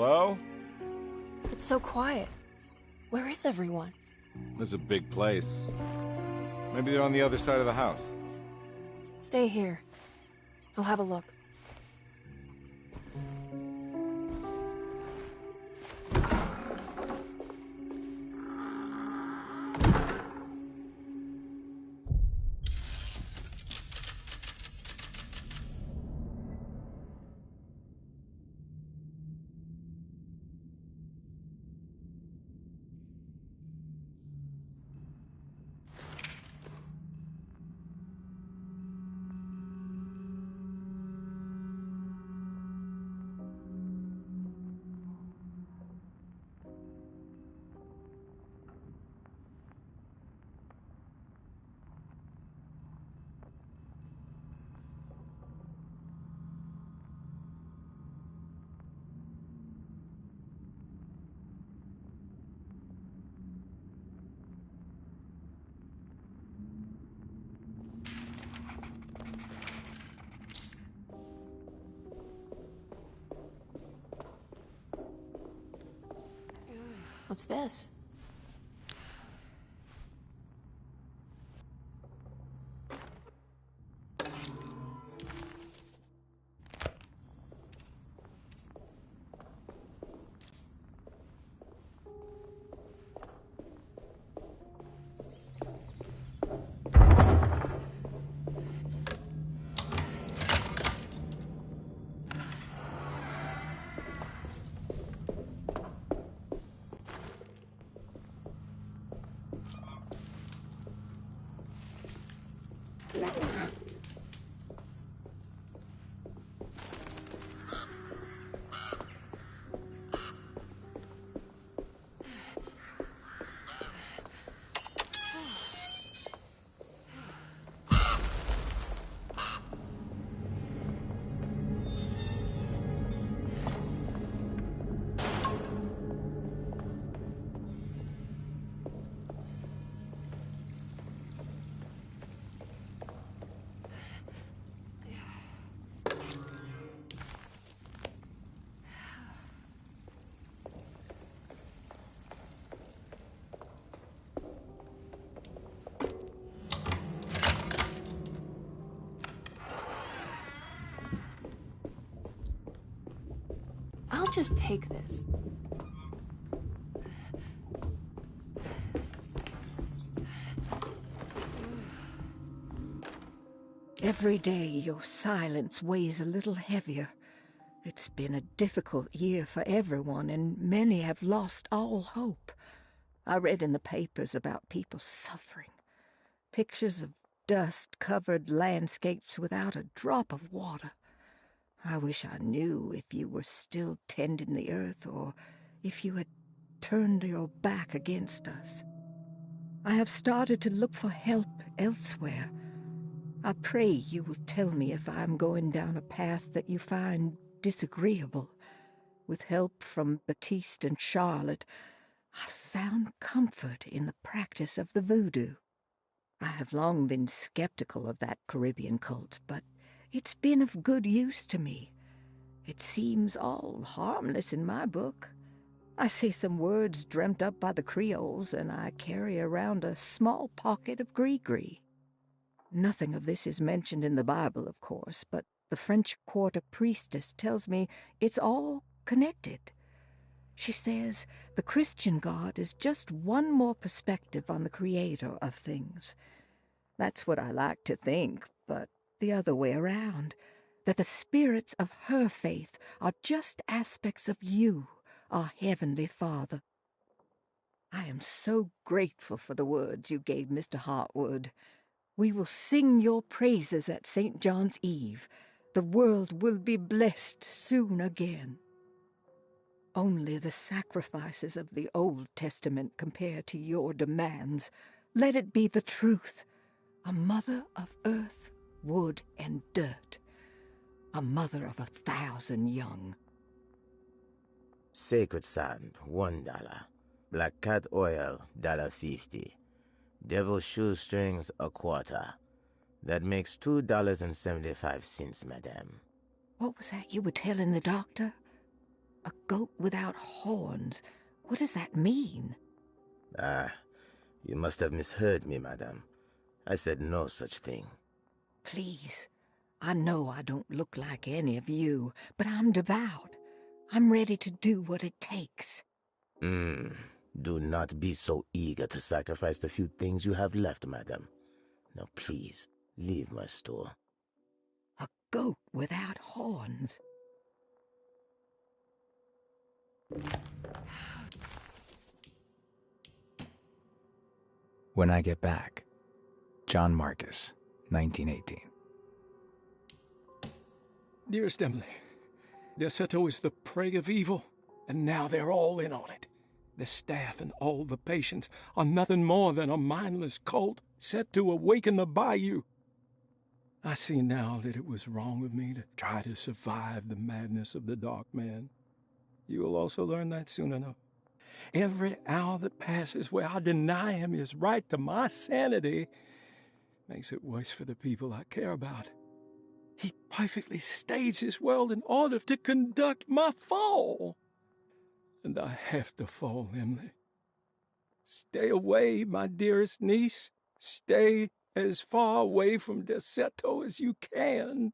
Hello? It's so quiet. Where is everyone? This is a big place. Maybe they're on the other side of the house. Stay here. I'll have a look. What's this? I'll just take this. Every day your silence weighs a little heavier. It's been a difficult year for everyone, and many have lost all hope. I read in the papers about people suffering. Pictures of dust-covered landscapes without a drop of water. I wish I knew if you were still tending the earth or if you had turned your back against us. I have started to look for help elsewhere. I pray you will tell me if I am going down a path that you find disagreeable. With help from Baptiste and Charlotte, I found comfort in the practice of the voodoo. I have long been skeptical of that Caribbean cult, but it's been of good use to me. It seems all harmless in my book. I say some words dreamt up by the Creoles, and I carry around a small pocket of gree-gree. Nothing of this is mentioned in the Bible, of course, but the French Quarter priestess tells me it's all connected. She says the Christian God is just one more perspective on the creator of things. That's what I like to think, but the other way around, that the spirits of her faith are just aspects of you, our Heavenly Father. I am so grateful for the words you gave Mr. Hartwood. We will sing your praises at St. John's Eve. The world will be blessed soon again. Only the sacrifices of the Old Testament compare to your demands. Let it be the truth. A mother of earth, wood, and dirt. A mother of 1,000 young. Sacred sand, $1. Black cat oil, $1.50. Devil shoestrings, $0.25. That makes $2.75, madame. What was that you were telling the doctor? A goat without horns. What does that mean? Ah, you must have misheard me, madame. I said no such thing. Please. I know I don't look like any of you, but I'm devout. I'm ready to do what it takes. Do not be so eager to sacrifice the few things you have left, madam. Now please, leave my store. A goat without horns. When I Get Back, John Marcus, 1918. Dearest Emily, Derceto is the prey of evil, and now they're all in on it. The staff and all the patients are nothing more than a mindless cult set to awaken the bayou. I see now that it was wrong of me to try to survive the madness of the Dark Man. You will also learn that soon enough. Every hour that passes where I deny him his right to my sanity makes it worse for the people I care about. He perfectly staged his world in order to conduct my fall. And I have to fall, Emily. Stay away, my dearest niece. Stay as far away from Derceto as you can.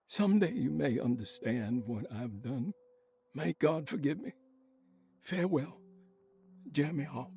Someday you may understand what I've done. May God forgive me. Farewell, Jeremy Harwood.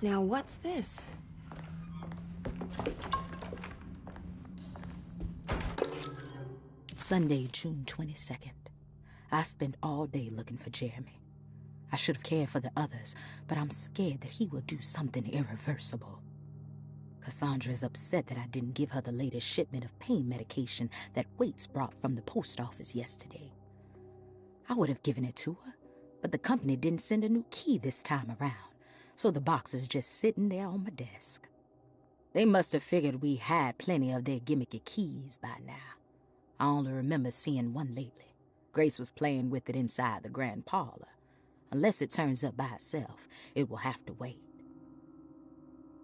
Now what's this? Sunday, June 22nd. I spent all day looking for Jeremy. I should have cared for the others, but I'm scared that he will do something irreversible. Cassandra is upset that I didn't give her the latest shipment of pain medication that Waits brought from the post office yesterday. I would have given it to her, but the company didn't send a new key this time around, so the box is just sitting there on my desk. They must have figured we had plenty of their gimmicky keys by now. I only remember seeing one lately. Grace was playing with it inside the grand parlor. Unless it turns up by itself, it will have to wait.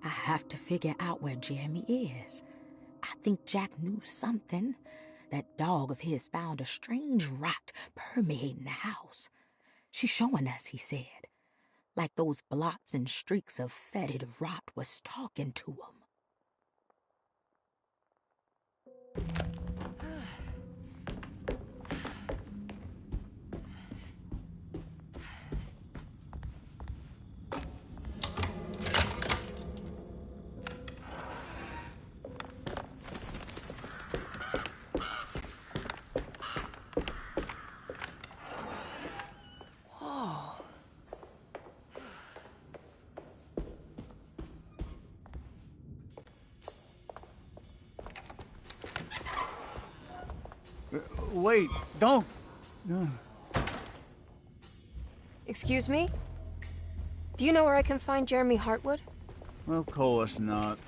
I have to figure out where Jeremy is. I think Jack knew something. That dog of his found a strange rot permeating the house. She's showing us, he said. Like those blots and streaks of fetid rot was talking to him. Wait, don't. Excuse me? Do you know where I can find Jeremy Hartwood? Of course not.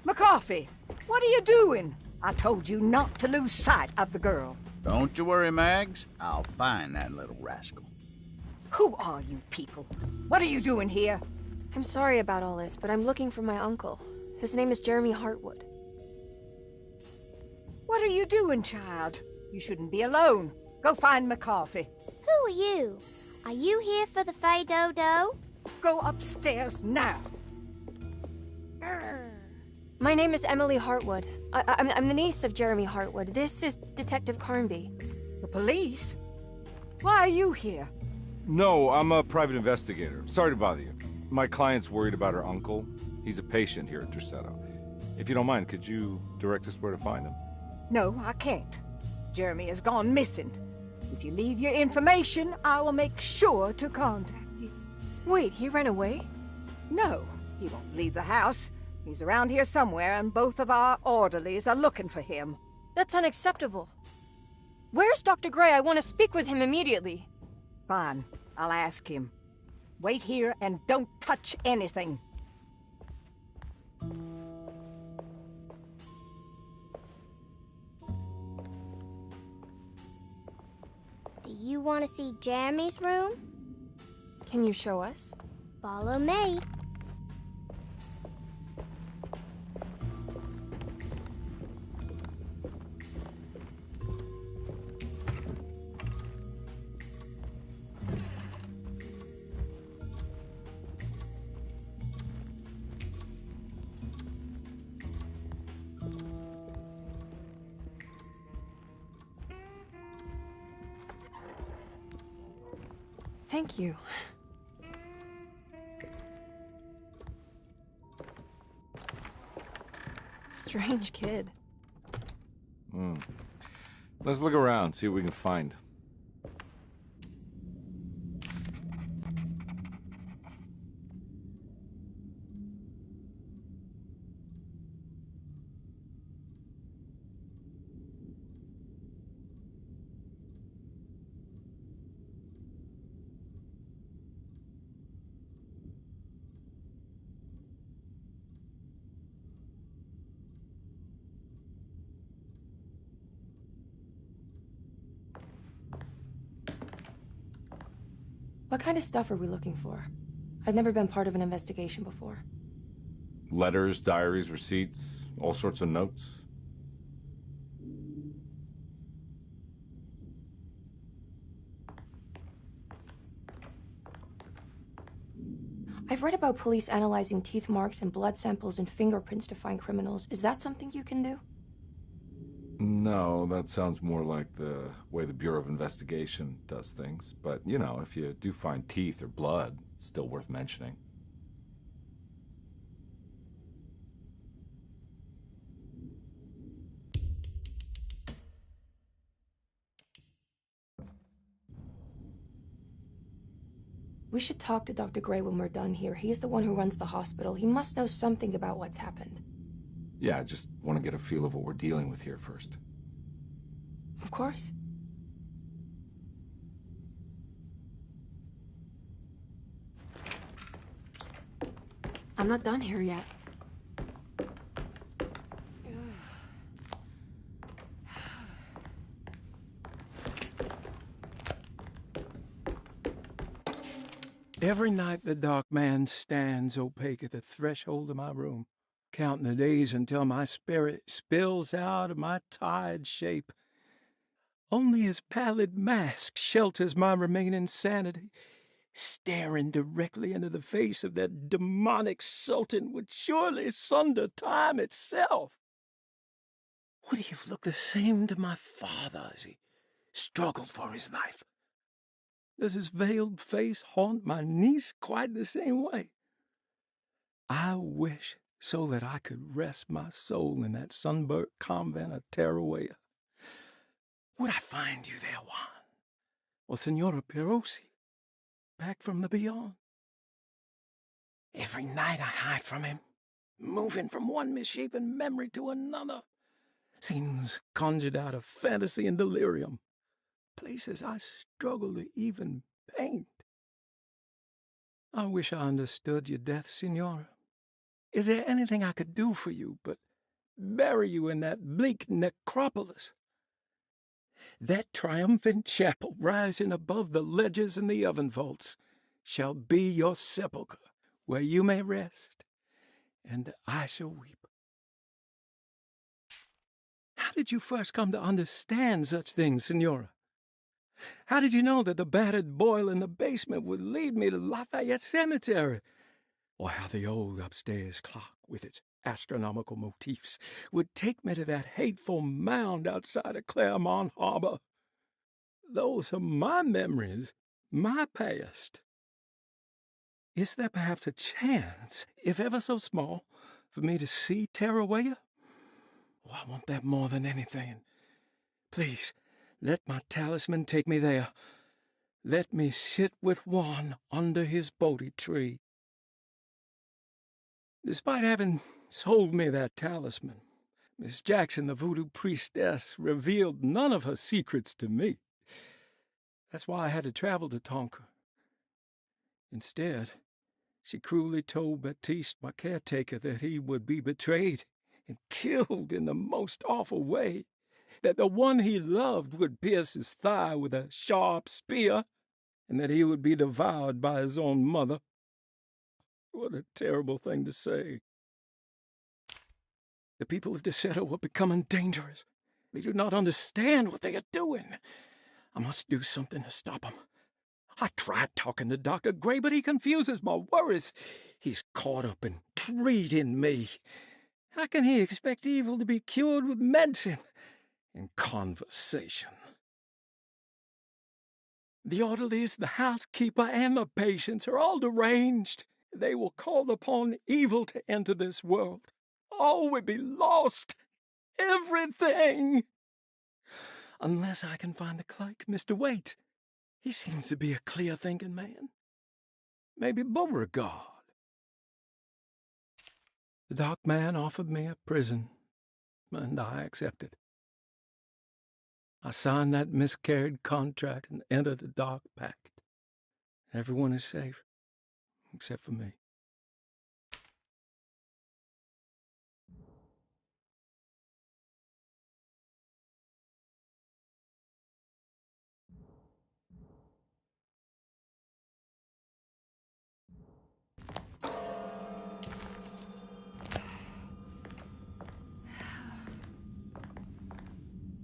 McCarthy, what are you doing? I told you not to lose sight of the girl. Don't you worry, Mags. I'll find that little rascal. Who are you people? What are you doing here? I'm sorry about all this, but I'm looking for my uncle. His name is Jeremy Hartwood. What are you doing, child? You shouldn't be alone. Go find McCarthy. Who are you? Are you here for the Fay Dodo? Go upstairs now. My name is Emily Hartwood. I'm the niece of Jeremy Hartwood. This is Detective Carnby. The police? Why are you here? No, I'm a private investigator. Sorry to bother you. My client's worried about her uncle. He's a patient here at Derceto. If you don't mind, could you direct us where to find him? No, I can't. Jeremy has gone missing. If you leave your information, I will make sure to contact you. Wait, he ran away? No, he won't leave the house. He's around here somewhere, and both of our orderlies are looking for him. That's unacceptable. Where's Dr. Gray? I want to speak with him immediately. Fine, I'll ask him. Wait here and don't touch anything. Do you want to see Jeremy's room? Can you show us? Follow me. Thank you. Strange kid. Let's look around, see what we can find. What kind of stuff are we looking for? I've never been part of an investigation before. Letters, diaries, receipts, all sorts of notes. I've read about police analyzing teeth marks and blood samples and fingerprints to find criminals. Is that something you can do? No, that sounds more like the way the Bureau of Investigation does things. But, you know, if you do find teeth or blood, it's still worth mentioning. We should talk to Dr. Gray when we're done here. He is the one who runs the hospital. He must know something about what's happened. Yeah, I just want to get a feel of what we're dealing with here first. Of course. I'm not done here yet. Every night the dark man stands opaque at the threshold of my room, counting the days until my spirit spills out of my tired shape. Only his pallid mask shelters my remaining sanity. Staring directly into the face of that demonic sultan would surely sunder time itself. Would he have looked the same to my father as he struggled for his life? Does his veiled face haunt my niece quite the same way? I wish so that I could rest my soul in that sunburnt convent of Tarawea. Would I find you there, Juan? Or Senora Perosi, back from the beyond? Every night I hide from him, moving from one misshapen memory to another. Scenes conjured out of fantasy and delirium. Places I struggle to even paint. I wish I understood your death, Senora. Is there anything I could do for you but bury you in that bleak necropolis? That triumphant chapel rising above the ledges and the oven vaults shall be your sepulchre, where you may rest, and I shall weep. How did you first come to understand such things, Senora? How did you know that the battered boil in the basement would lead me to Lafayette Cemetery? Or how the old upstairs clock, with its astronomical motifs, would take me to that hateful mound outside of Claremont Harbor? Those are my memories, my past. Is there perhaps a chance, if ever so small, for me to see Tarawea? Oh, I want that more than anything. Please, let my talisman take me there. Let me sit with Juan under his Bodhi tree. Despite having sold me that talisman, Miss Jackson, the voodoo priestess, revealed none of her secrets to me. That's why I had to travel to Tonka. Instead, she cruelly told Baptiste, my caretaker, that he would be betrayed and killed in the most awful way, that the one he loved would pierce his thigh with a sharp spear, and that he would be devoured by his own mother. What a terrible thing to say. The people of Deseto are becoming dangerous. They do not understand what they are doing. I must do something to stop them. I tried talking to Dr. Gray, but he confuses my worries. He's caught up in treating me. How can he expect evil to be cured with medicine and conversation? The orderlies, the housekeeper, and the patients are all deranged. They will call upon evil to enter this world. All will be lost. Everything. Unless I can find the clerk, Mr. Waite. He seems to be a clear-thinking man. Maybe Beauregard. The dark man offered me a prison, and I accepted. I signed that miscarried contract and entered the dark pact. Everyone is safe, except for me.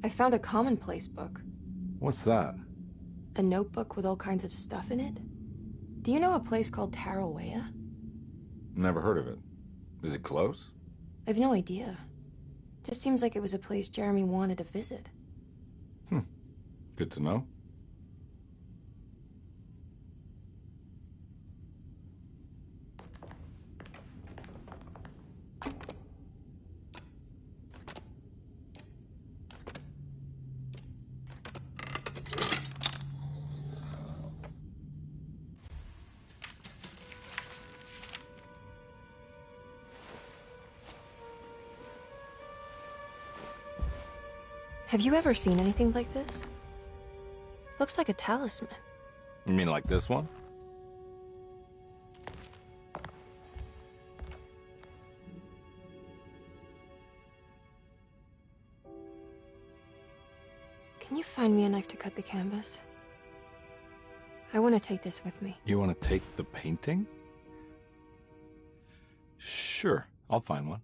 I found a commonplace book. What's that? A notebook with all kinds of stuff in it. Do you know a place called Tarawea? Never heard of it. Is it close? I've no idea. Just seems like it was a place Jeremy wanted to visit. Good to know. Have you ever seen anything like this? Looks like a talisman. You mean like this one? Can you find me a knife to cut the canvas? I want to take this with me. You want to take the painting? Sure, I'll find one.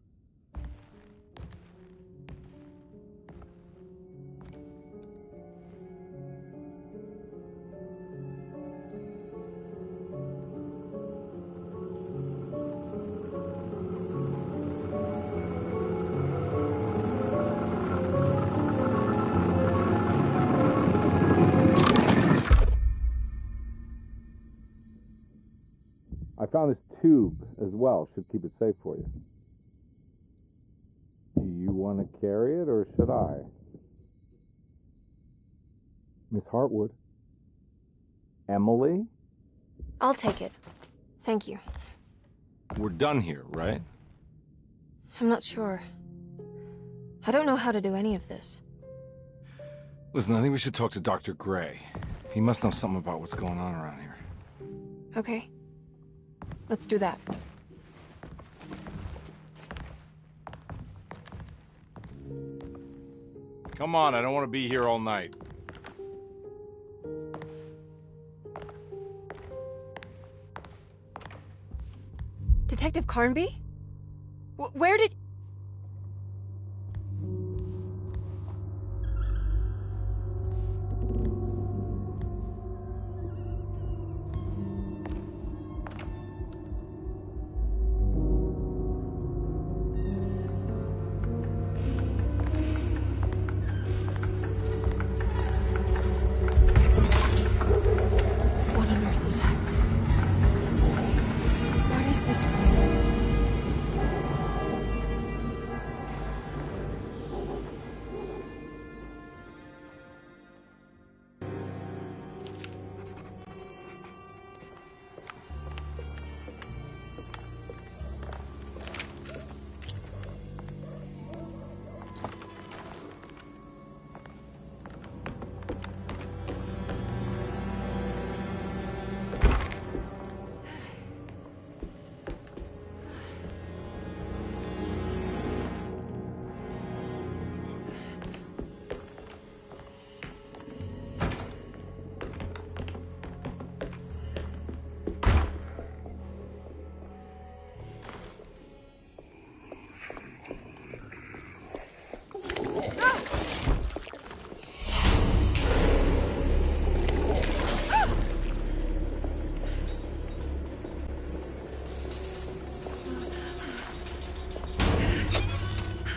I found this tube as well. Should keep it safe for you. Do you want to carry it, or should I? Miss Hartwood? Emily? I'll take it. Thank you. We're done here, right? I'm not sure. I don't know how to do any of this. Listen, I think we should talk to Dr. Gray. He must know something about what's going on around here. Okay. Let's do that. Come on, I don't want to be here all night. Detective Carnby? Where did... What on earth is happening? What is this place?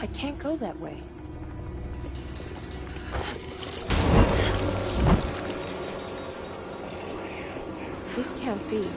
I can't go that way. This can't be.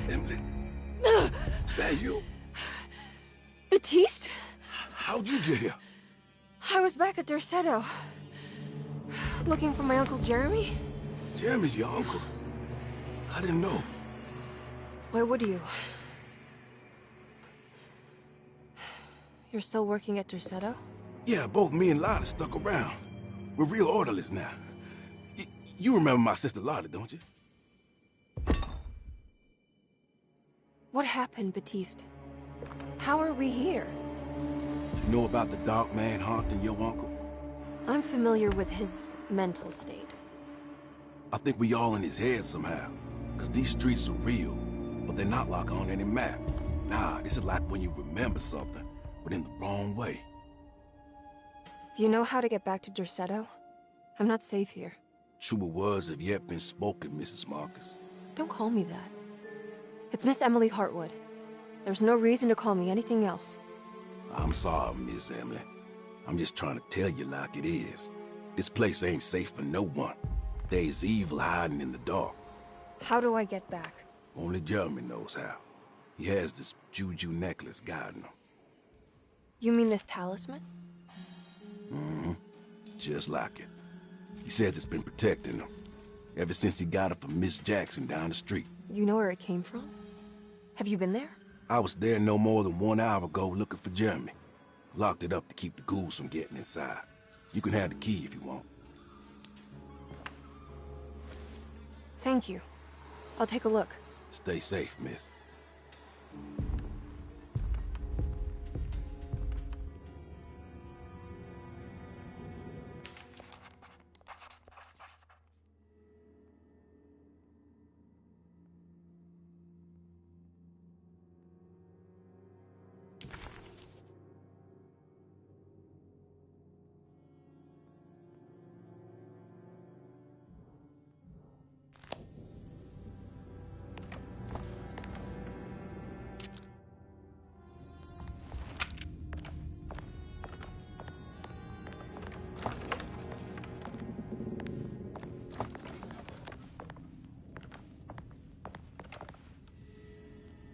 Emily, is that you? Batiste? How'd you get here? I was back at Derceto. Looking for my Uncle Jeremy? Jeremy's your uncle. I didn't know. Why would you? You're still working at Derceto? Yeah, both me and Lotta stuck around. We're real orderlies now. You remember my sister Lotta, don't you? What happened, Batiste? How are we here? You know about the dark man haunting your uncle? I'm familiar with his mental state. I think we all in his head somehow. Because these streets are real, but they're not like on any map. Nah, this is like when you remember something, but in the wrong way. Do you know how to get back to Derceto? I'm not safe here. Truer words have yet been spoken, Mrs. Marcus. Don't call me that. It's Miss Emily Hartwood. There's no reason to call me anything else. I'm sorry, Miss Emily. I'm just trying to tell you like it is. This place ain't safe for no one. There's evil hiding in the dark. How do I get back? Only Jeremy knows how. He has this juju necklace guiding him. You mean this talisman? Mm-hmm. Just like it. He says it's been protecting him ever since he got it from Miss Jackson down the street. You know where it came from? Have you been there? I was there no more than 1 hour ago looking for Jeremy. Locked it up to keep the ghouls from getting inside. You can have the key if you want. Thank you. I'll take a look. Stay safe, miss.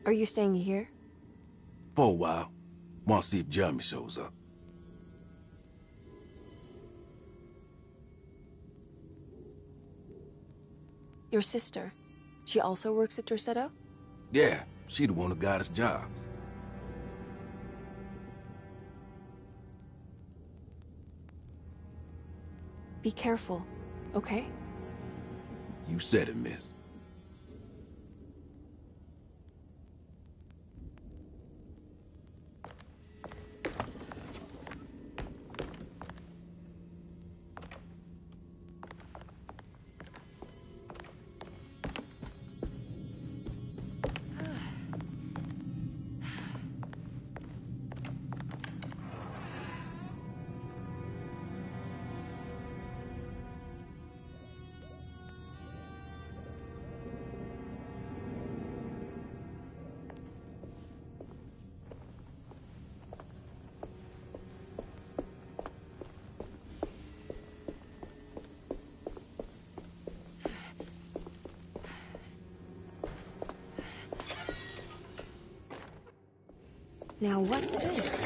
Are you staying here? For a while. Want to see if Jeremy shows up. Your sister. She also works at Derceto? Yeah, she the one who got us jobs. Be careful, okay? You said it, miss. Now what's this?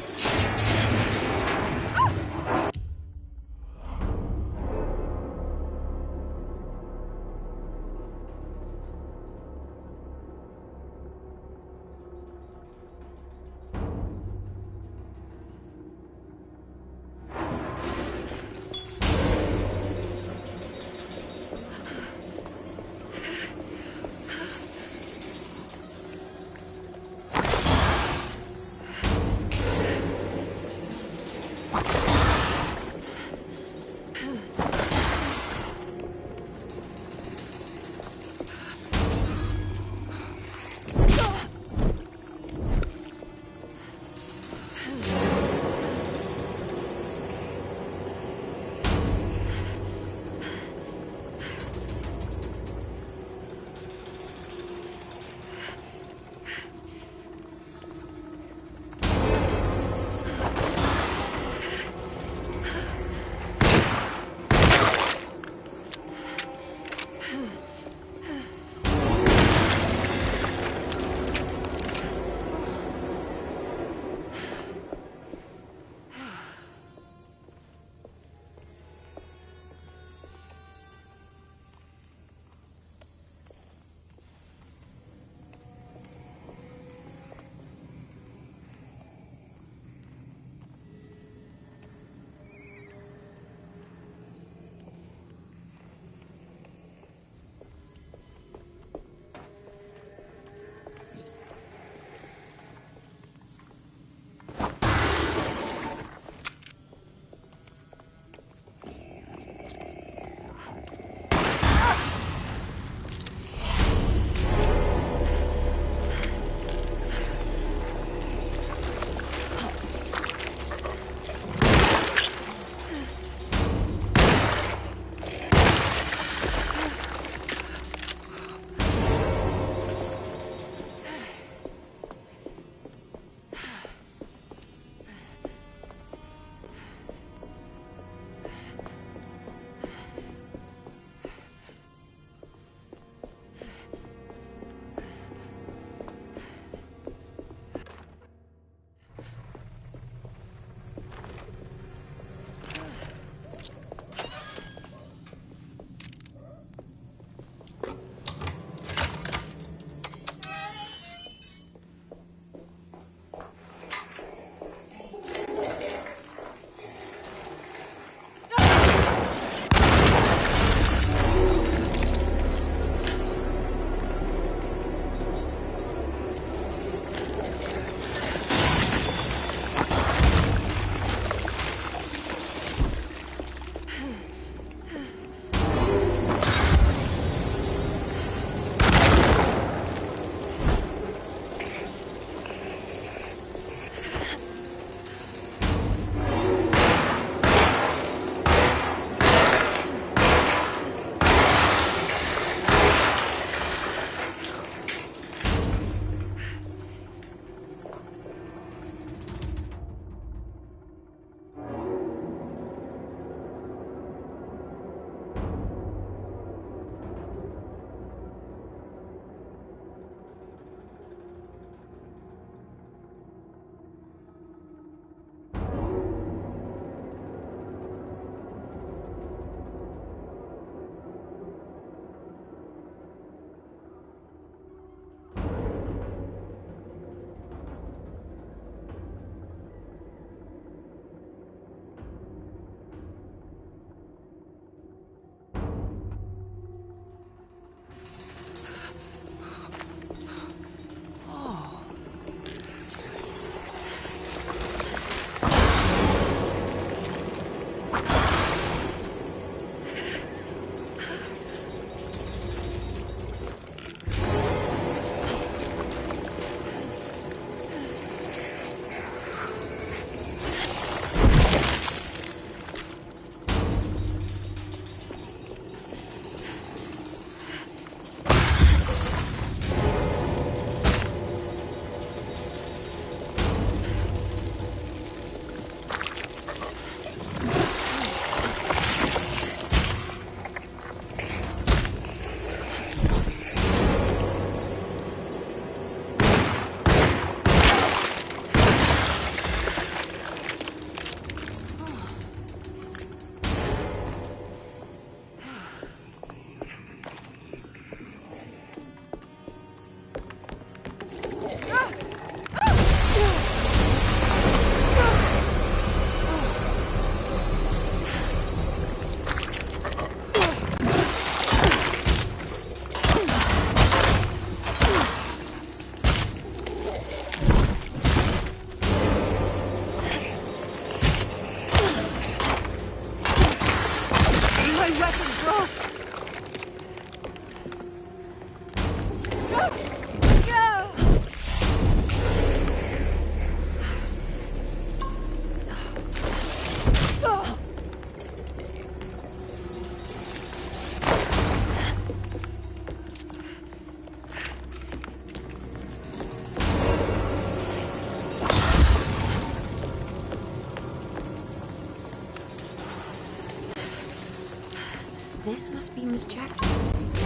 This must be Miss Jackson's place.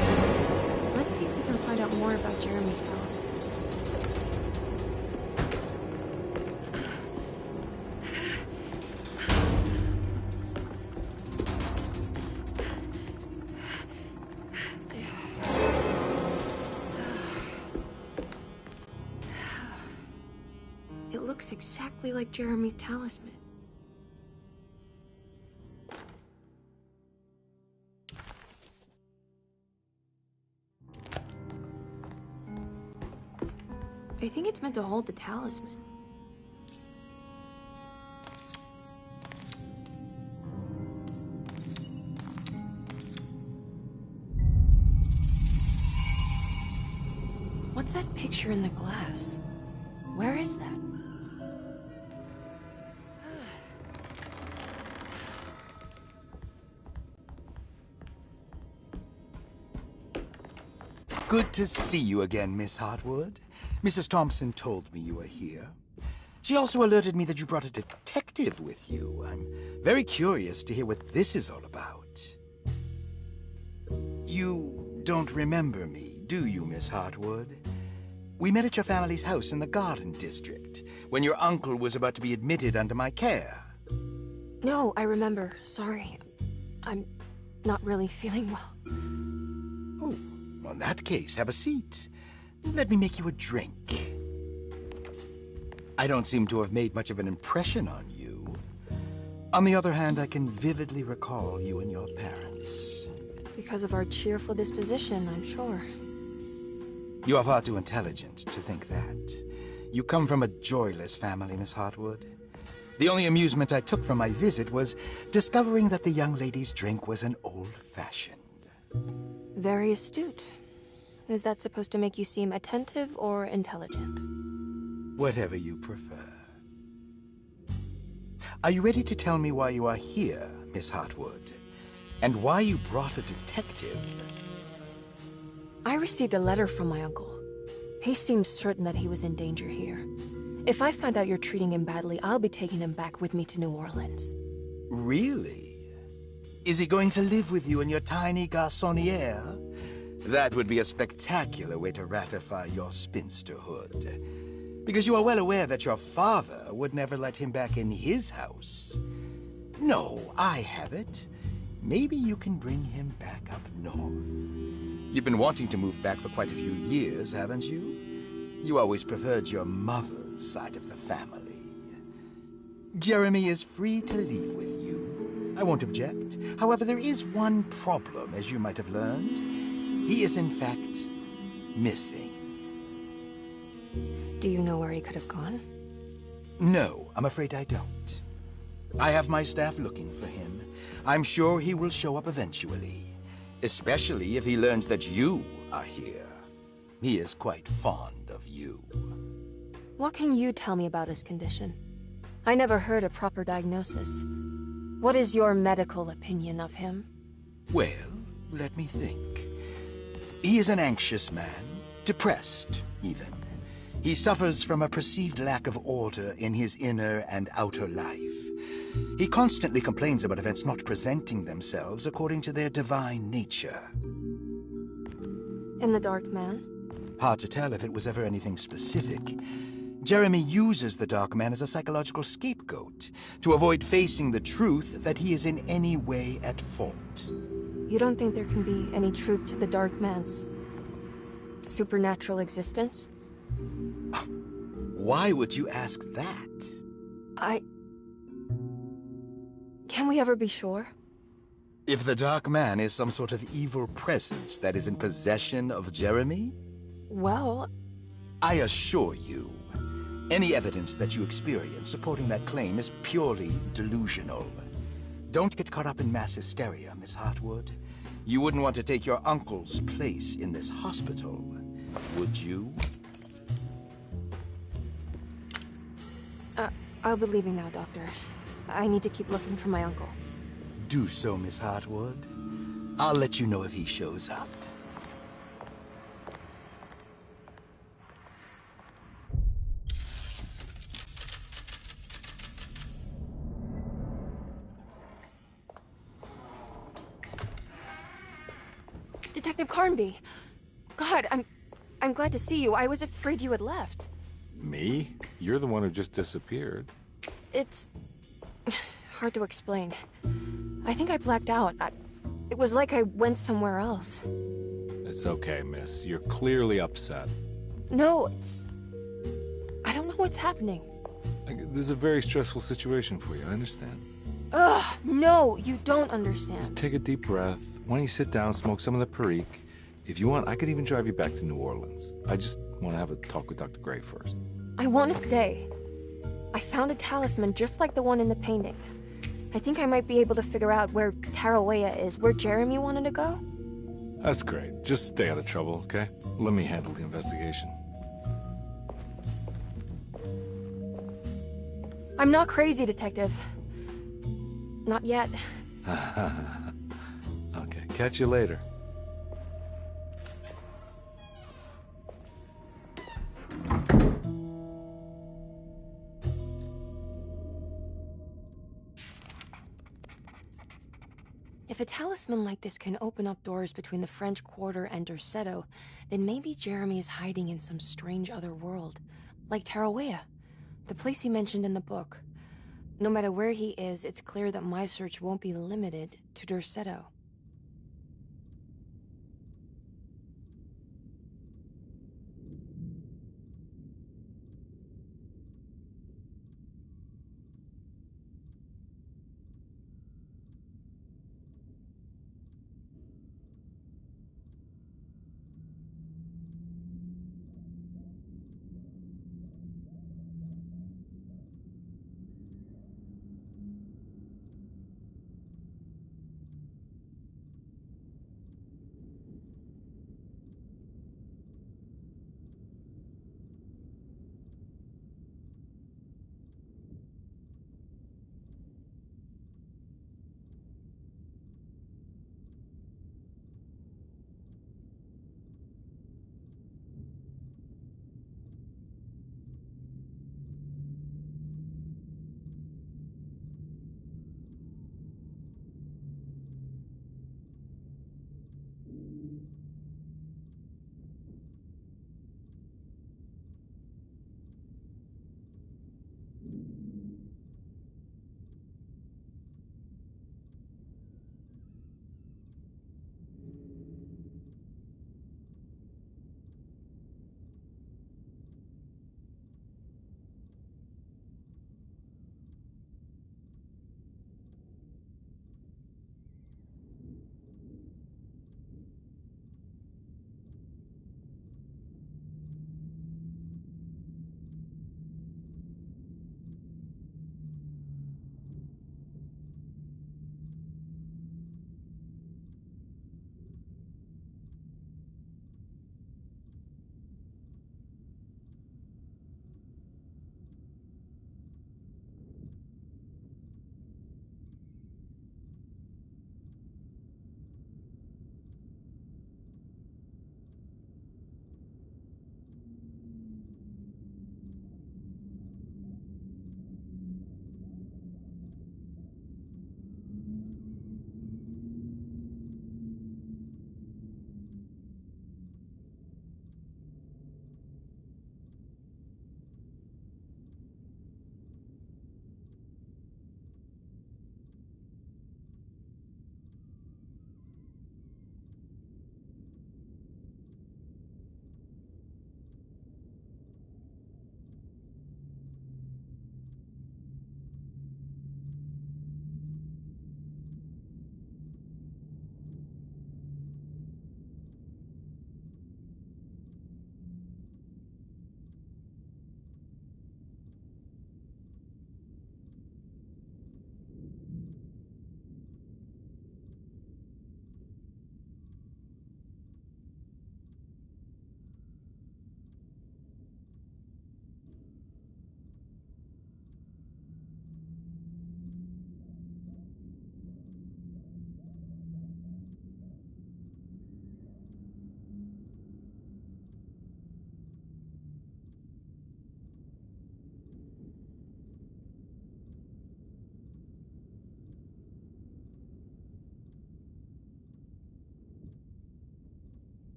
Let's see if we can find out more about Jeremy's talisman. It looks exactly like Jeremy's talisman. I think it's meant to hold the talisman. What's that picture in the glass? Where is that? Good to see you again, Miss Hartwood. Mrs. Thompson told me you were here. She also alerted me that you brought a detective with you. I'm very curious to hear what this is all about. You don't remember me, do you, Miss Hartwood? We met at your family's house in the Garden District, when your uncle was about to be admitted under my care. No, I remember. Sorry. I'm not really feeling well. Oh, well, in that case, have a seat. Let me make you a drink. I don't seem to have made much of an impression on you. On the other hand, I can vividly recall you and your parents. Because of our cheerful disposition, I'm sure. You are far too intelligent to think that. You come from a joyless family, Miss Hartwood. The only amusement I took from my visit was discovering that the young lady's drink was an old-fashioned. Very astute. Is that supposed to make you seem attentive or intelligent? Whatever you prefer. Are you ready to tell me why you are here, Miss Hartwood? And why you brought a detective? I received a letter from my uncle. He seems certain that he was in danger here. If I find out you're treating him badly, I'll be taking him back with me to New Orleans. Really? Is he going to live with you in your tiny garçonniere? That would be a spectacular way to ratify your spinsterhood. Because you are well aware that your father would never let him back in his house. No, I have it. Maybe you can bring him back up north. You've been wanting to move back for quite a few years, haven't you? You always preferred your mother's side of the family. Jeremy is free to leave with you. I won't object. However, there is one problem, as you might have learned. He is, in fact, missing. Do you know where he could have gone? No, I'm afraid I don't. I have my staff looking for him. I'm sure he will show up eventually. Especially if he learns that you are here. He is quite fond of you. What can you tell me about his condition? I never heard a proper diagnosis. What is your medical opinion of him? Well, let me think. He is an anxious man, depressed, even. He suffers from a perceived lack of order in his inner and outer life. He constantly complains about events not presenting themselves according to their divine nature. And the Dark Man? Hard to tell if it was ever anything specific. Jeremy uses the Dark Man as a psychological scapegoat to avoid facing the truth that he is in any way at fault. You don't think there can be any truth to the Dark Man's supernatural existence? Why would you ask that? Can we ever be sure? If the Dark Man is some sort of evil presence that is in possession of Jeremy? Well, I assure you, any evidence that you experience supporting that claim is purely delusional. Don't get caught up in mass hysteria, Miss Hartwood. You wouldn't want to take your uncle's place in this hospital, would you? I'll be leaving now, Doctor. I need to keep looking for my uncle. Do so, Miss Hartwood. I'll let you know if he shows up. Detective Carnby. God, I'm glad to see you. I was afraid you had left. Me? You're the one who just disappeared. It's hard to explain. I think I blacked out. It was like I went somewhere else. It's okay, miss. You're clearly upset. No, I don't know what's happening. This is a very stressful situation for you, I understand. Ugh, no, you don't understand. Just take a deep breath. Why don't you sit down, smoke some of the Perique? If you want, I could even drive you back to New Orleans. I just want to have a talk with Dr. Gray first. I want to stay. I found a talisman just like the one in the painting. I think I might be able to figure out where Tarawea is, where Jeremy wanted to go. That's great. Just stay out of trouble, okay? Let me handle the investigation. I'm not crazy, Detective. Not yet. Okay, catch you later. If a talisman like this can open up doors between the French Quarter and Derceto, then maybe Jeremy is hiding in some strange other world. Like Tarawea, the place he mentioned in the book. No matter where he is, it's clear that my search won't be limited to Derceto.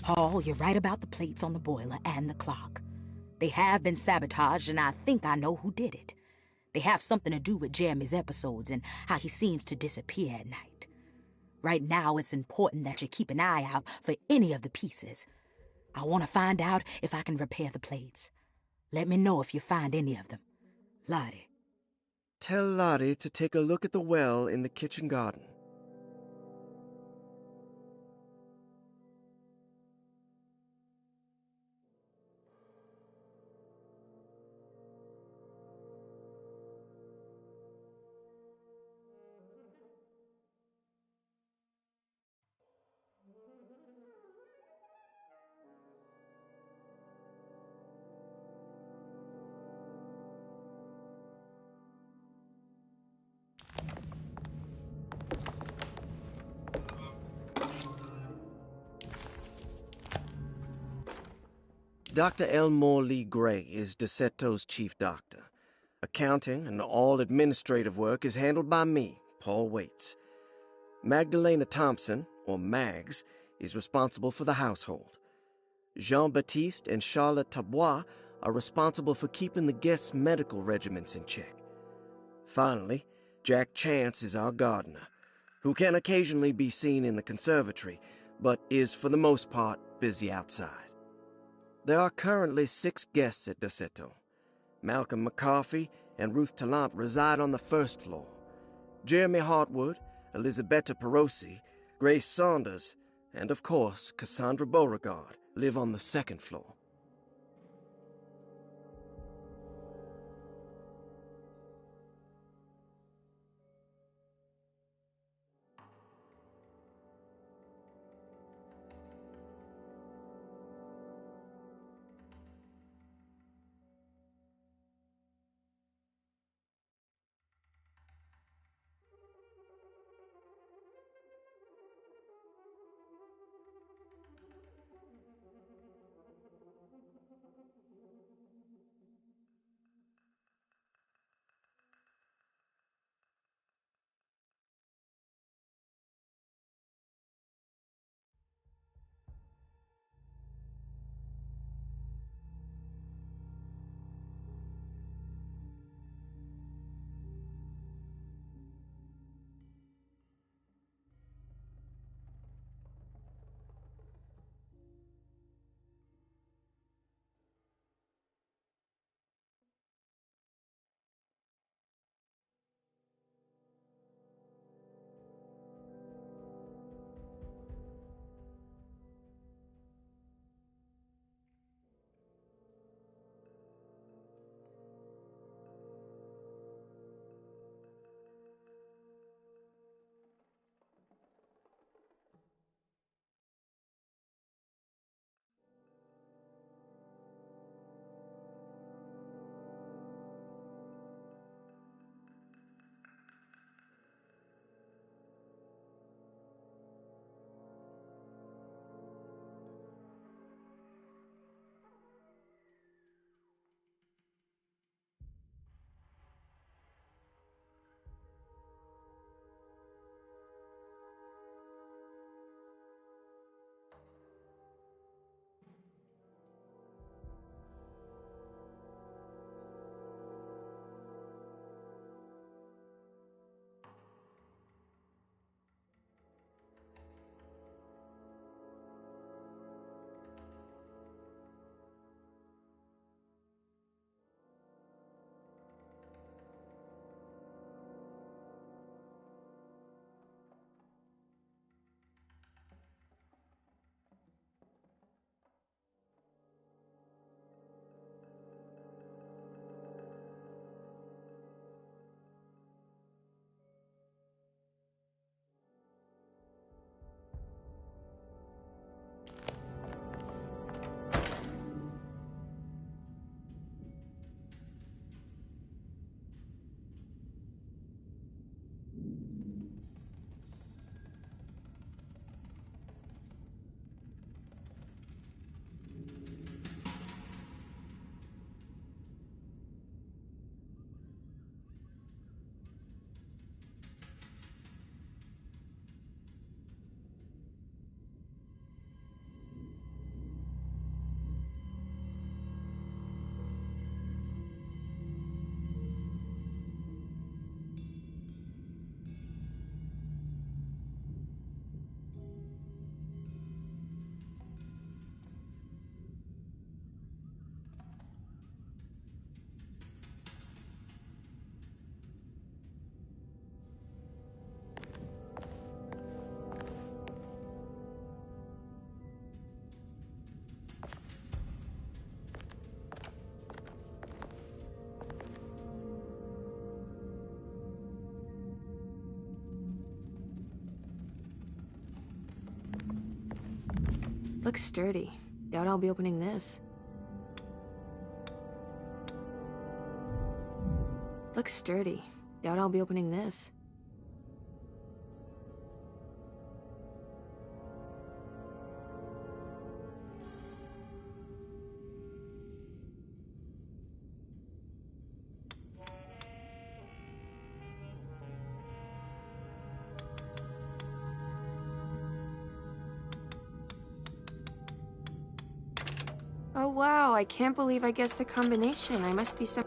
Paul, you're right about the plates on the boiler and the clock. They have been sabotaged, and I think I know who did it. They have something to do with Jeremy's episodes and how he seems to disappear at night. Right now, it's important that you keep an eye out for any of the pieces. I want to find out if I can repair the plates. Let me know if you find any of them. Lottie. Tell Lottie to take a look at the well in the kitchen garden. Dr. Elmore Lee Gray is DeSeto's chief doctor. Accounting and all administrative work is handled by me, Paul Waits. Magdalena Thompson, or Mags, is responsible for the household. Jean-Baptiste and Charlotte Tabois are responsible for keeping the guests' medical regimens in check. Finally, Jack Chance is our gardener, who can occasionally be seen in the conservatory, but is for the most part busy outside. There are currently 6 guests at DeSeto. Malcolm McCarthy and Ruth Tallant reside on the first floor. Jeremy Hartwood, Elisabetta Perosi, Grace Saunders, and of course Cassandra Beauregard live on the second floor. Looks sturdy. Doubt I'll be opening this. Looks sturdy. Doubt I'll be opening this. Oh wow, I can't believe I guessed the combination. I must be some...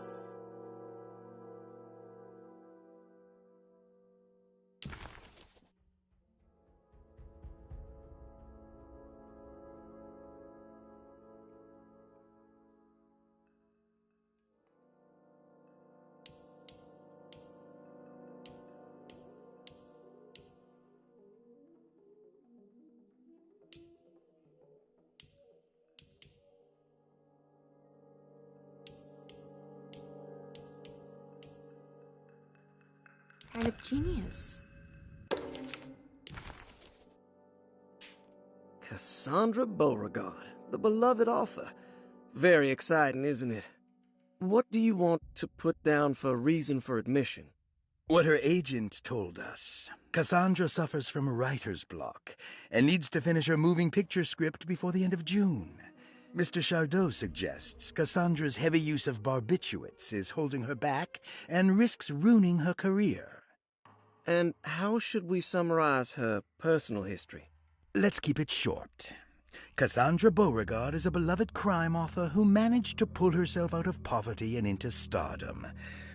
kind of genius. Cassandra Beauregard, the beloved author. Very exciting, isn't it? What do you want to put down for reason for admission? What her agent told us. Cassandra suffers from writer's block and needs to finish her moving picture script before the end of June. Mr. Chardot suggests Cassandra's heavy use of barbiturates is holding her back and risks ruining her career. And how should we summarize her personal history? Let's keep it short. Cassandra Beauregard is a beloved crime author who managed to pull herself out of poverty and into stardom.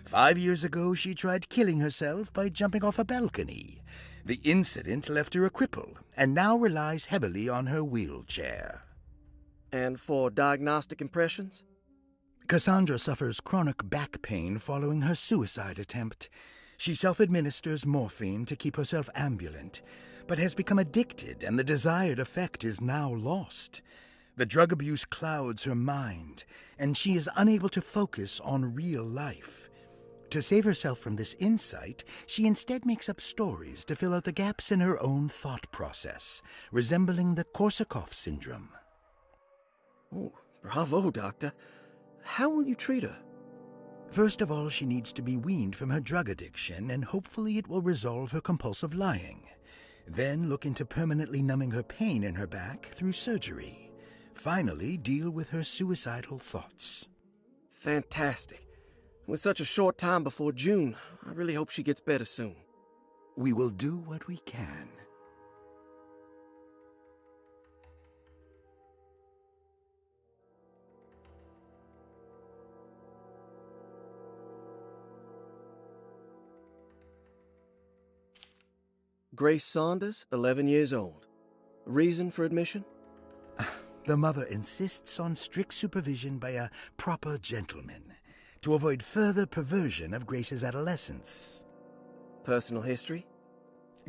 5 years ago, she tried killing herself by jumping off a balcony. The incident left her a cripple, and now relies heavily on her wheelchair. And for diagnostic impressions? Cassandra suffers chronic back pain following her suicide attempt. She self-administers morphine to keep herself ambulant, but has become addicted, and the desired effect is now lost. The drug abuse clouds her mind, and she is unable to focus on real life. To save herself from this insight, she instead makes up stories to fill out the gaps in her own thought process, resembling the Korsakoff syndrome. Oh, bravo, Doctor. How will you treat her? First of all, she needs to be weaned from her drug addiction, and hopefully it will resolve her compulsive lying. Then look into permanently numbing her pain in her back through surgery. Finally, deal with her suicidal thoughts. Fantastic. With such a short time before June, I really hope she gets better soon. We will do what we can. Grace Saunders, 11 years old. Reason for admission? The mother insists on strict supervision by a proper gentleman to avoid further perversion of Grace's adolescence. Personal history?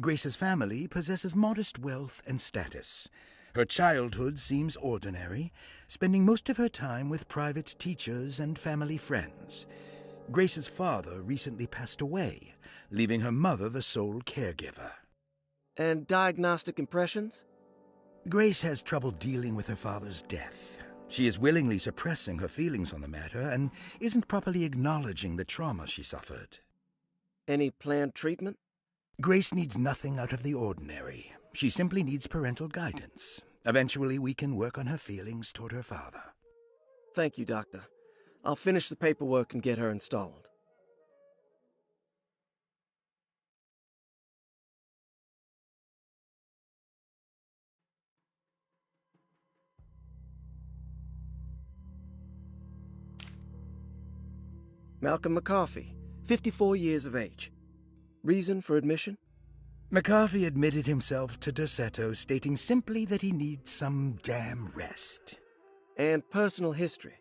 Grace's family possesses modest wealth and status. Her childhood seems ordinary, spending most of her time with private teachers and family friends. Grace's father recently passed away, leaving her mother the sole caregiver. And diagnostic impressions? Grace has trouble dealing with her father's death. She is willingly suppressing her feelings on the matter and isn't properly acknowledging the trauma she suffered. Any planned treatment? Grace needs nothing out of the ordinary. She simply needs parental guidance. Eventually, we can work on her feelings toward her father. Thank you, Doctor. I'll finish the paperwork and get her installed. Malcolm McCarthy, 54 years of age. Reason for admission? McCarthy admitted himself to Derceto, stating simply that he needs some damn rest. And personal history?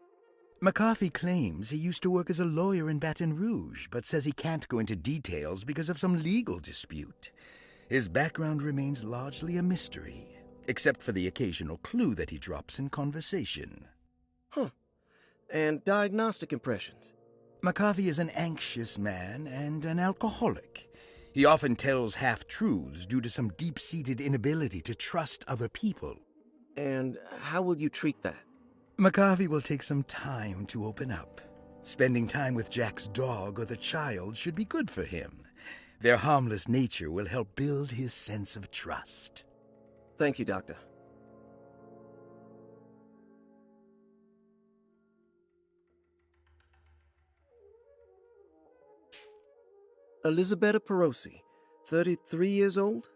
McCarthy claims he used to work as a lawyer in Baton Rouge, but says he can't go into details because of some legal dispute. His background remains largely a mystery, except for the occasional clue that he drops in conversation. Huh. And diagnostic impressions? McCarthy is an anxious man and an alcoholic. He often tells half-truths due to some deep-seated inability to trust other people. And how will you treat that? McCarvey will take some time to open up. Spending time with Jack's dog or the child should be good for him. Their harmless nature will help build his sense of trust. Thank you, Doctor. Elisabetta Perosi, 33 years old?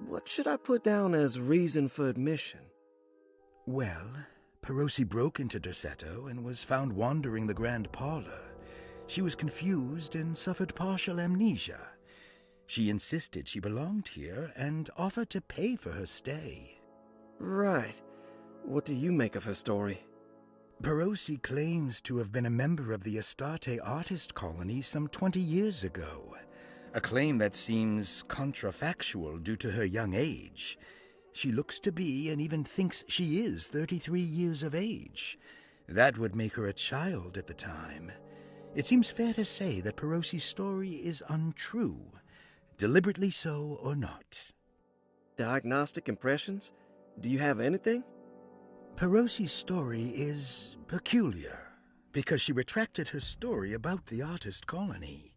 What should I put down as reason for admission? Well, Perosi broke into Derceto and was found wandering the grand parlor. She was confused and suffered partial amnesia. She insisted she belonged here and offered to pay for her stay. Right. What do you make of her story? Perosi claims to have been a member of the Astarte artist colony some 20 years ago. A claim that seems contrafactual due to her young age. She looks to be and even thinks she is 33 years of age. That would make her a child at the time. It seems fair to say that Perosi's story is untrue, deliberately so or not. Diagnostic impressions? Do you have anything? Perosi's story is peculiar because she retracted her story about the artist colony.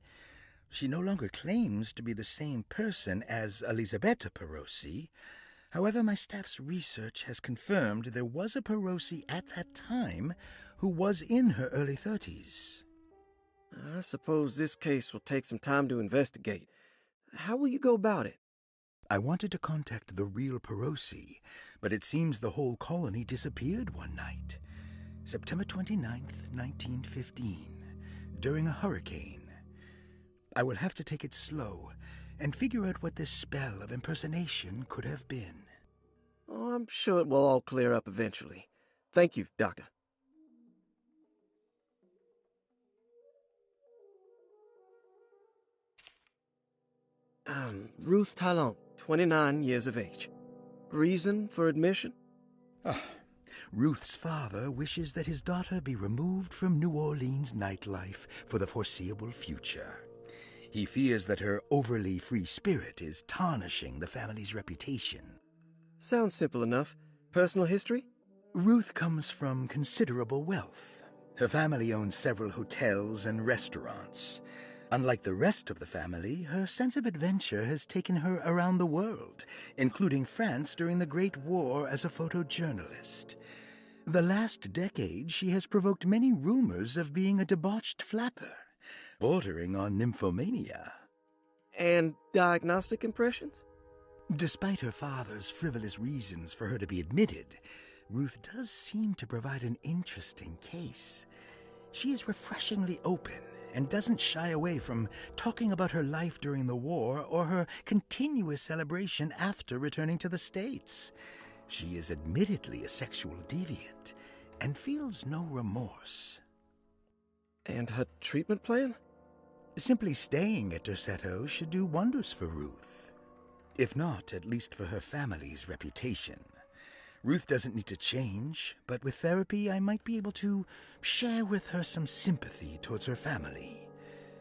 She no longer claims to be the same person as Elisabetta Perosi. However, my staff's research has confirmed there was a Perosi at that time who was in her early 30s. I suppose this case will take some time to investigate. How will you go about it? I wanted to contact the real Perosi, but it seems the whole colony disappeared one night. September 29th, 1915, during a hurricane. I will have to take it slow and figure out what this spell of impersonation could have been. Oh, I'm sure it will all clear up eventually. Thank you, Doctor. Ruth Talon, 29 years of age. Reason for admission? Ruth's father wishes that his daughter be removed from New Orleans nightlife for the foreseeable future. He fears that her overly free spirit is tarnishing the family's reputation. Sounds simple enough. Personal history? Ruth comes from considerable wealth. Her family owns several hotels and restaurants. Unlike the rest of the family, her sense of adventure has taken her around the world, including France during the Great War as a photojournalist. The last decade, she has provoked many rumors of being a debauched flapper, bordering on nymphomania. And diagnostic impressions? Despite her father's frivolous reasons for her to be admitted, Ruth does seem to provide an interesting case. She is refreshingly open and doesn't shy away from talking about her life during the war or her continuous celebration after returning to the States. She is admittedly a sexual deviant and feels no remorse. And her treatment plan? Simply staying at Derceto should do wonders for Ruth. If not, at least for her family's reputation. Ruth doesn't need to change, but with therapy I might be able to share with her some sympathy towards her family.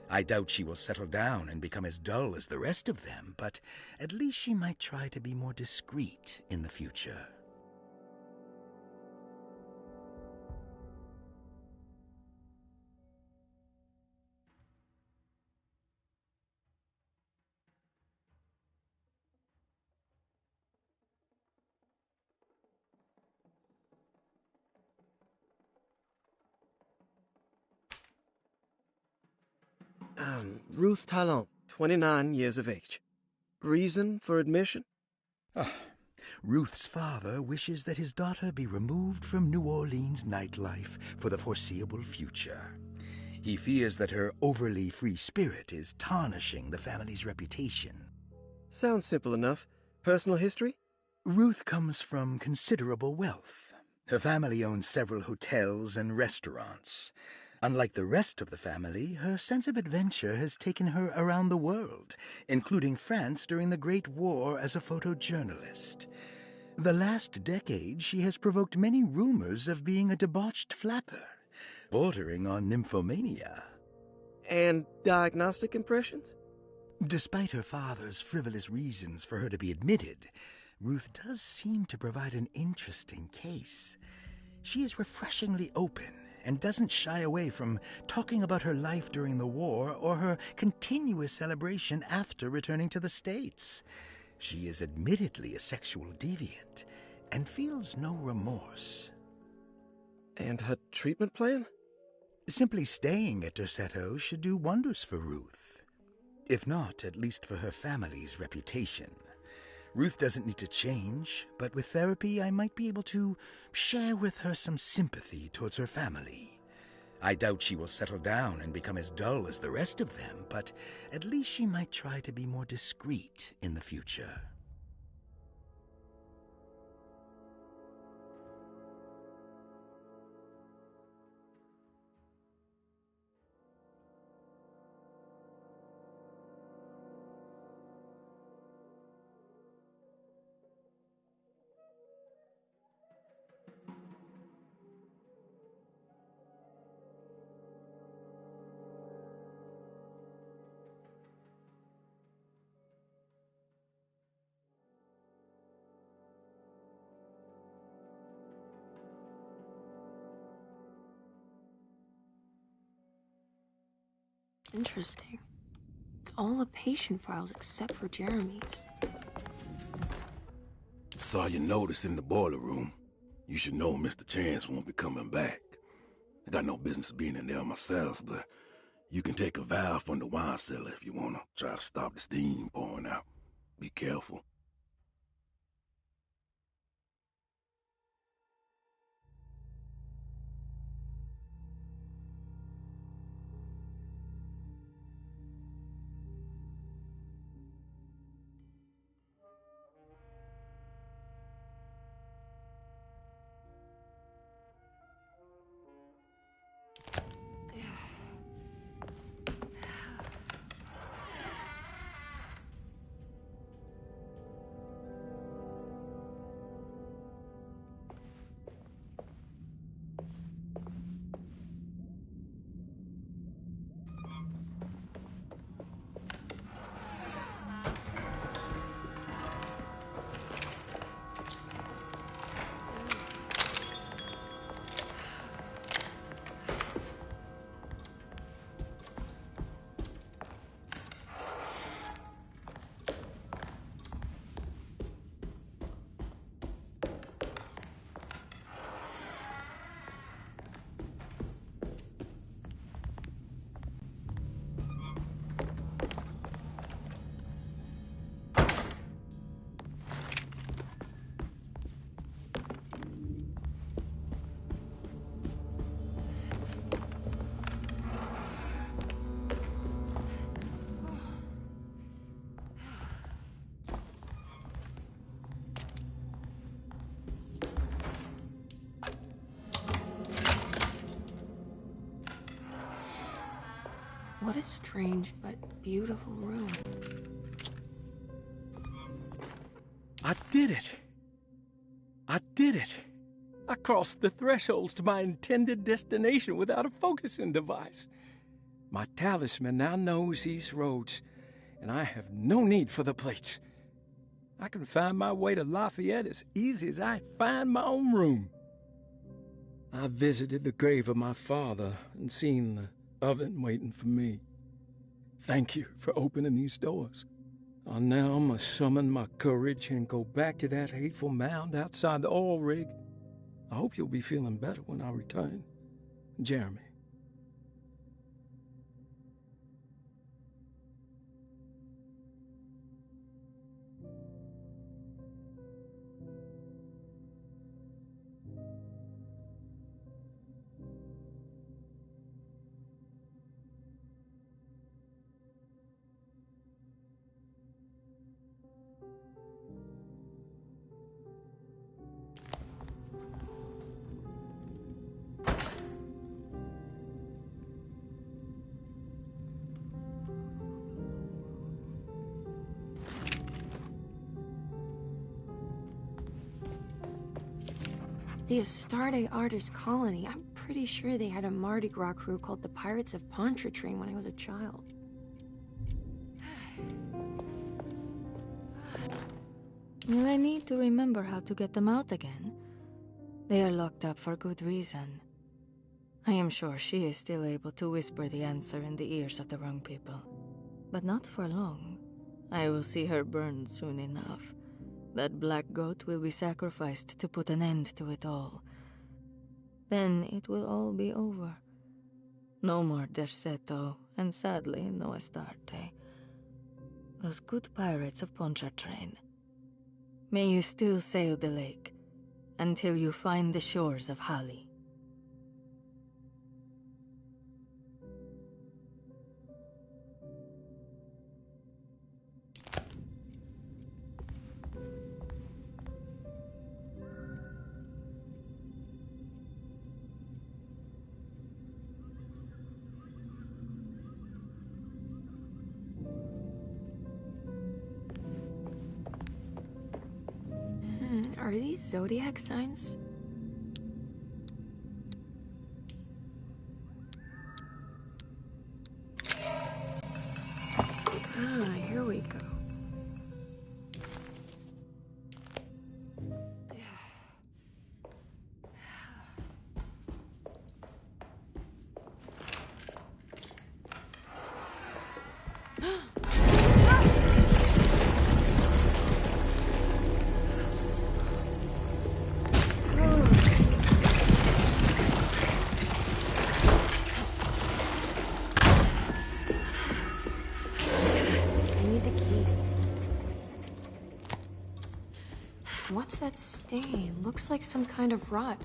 I doubt she will settle down and become as dull as the rest of them, but at least she might try to be more discreet in the future. Ruth Talon, 29 years of age. Reason for admission? Ruth's father wishes that his daughter be removed from New Orleans nightlife for the foreseeable future. He fears that her overly free spirit is tarnishing the family's reputation. Sounds simple enough. Personal history? Ruth comes from considerable wealth. Her family owns several hotels and restaurants. Unlike the rest of the family, her sense of adventure has taken her around the world, including France during the Great War as a photojournalist. The last decade, she has provoked many rumors of being a debauched flapper, bordering on nymphomania. And diagnostic impressions? Despite her father's frivolous reasons for her to be admitted, Ruth does seem to provide an interesting case. She is refreshingly open and doesn't shy away from talking about her life during the war or her continuous celebration after returning to the States. She is admittedly a sexual deviant and feels no remorse. And her treatment plan? Simply staying at Derceto should do wonders for Ruth. If not, at least for her family's reputation. Ruth doesn't need to change, but with therapy I might be able to share with her some sympathy towards her family. I doubt she will settle down and become as dull as the rest of them, but at least she might try to be more discreet in the future. Interesting. It's all the patient files except for Jeremy's. Saw your notice in the boiler room. You should know Mr. Chance won't be coming back. I got no business being in there myself, but you can take a valve from the wine cellar if you want to try to stop the steam pouring out. Be careful. What a strange but beautiful room. I did it! I did it! I crossed the thresholds to my intended destination without a focusing device. My talisman now knows these roads, and I have no need for the plates. I can find my way to Lafayette as easy as I find my own room. I visited the grave of my father and seen the oven waiting for me. Thank you for opening these doors. I now must summon my courage and go back to that hateful mound outside the oil rig. I hope you'll be feeling better when I return. Jeremy. The Astarte Artist Colony. I'm pretty sure they had a Mardi Gras crew called the Pirates of Pontchartrain when I was a child. Will I need to remember how to get them out again? They are locked up for good reason. I am sure she is still able to whisper the answer in the ears of the wrong people. But not for long. I will see her burned soon enough. That black goat will be sacrificed to put an end to it all. Then it will all be over. No more Derceto, and sadly, no Astarte. Those good pirates of Pontchartrain. May you still sail the lake, until you find the shores of Hali. Are these zodiac signs? Ah, here we go. What's that stain? Looks like some kind of rot.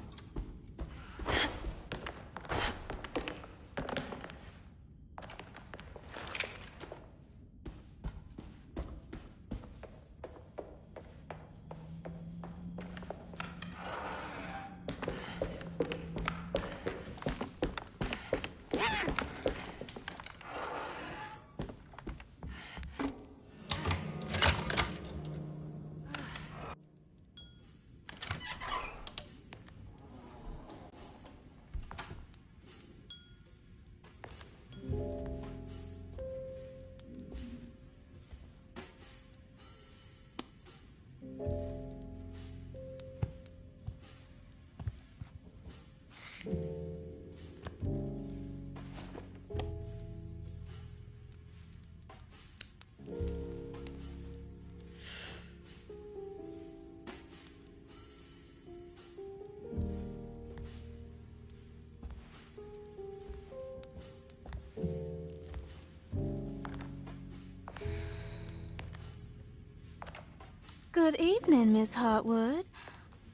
Good evening, Miss Hartwood.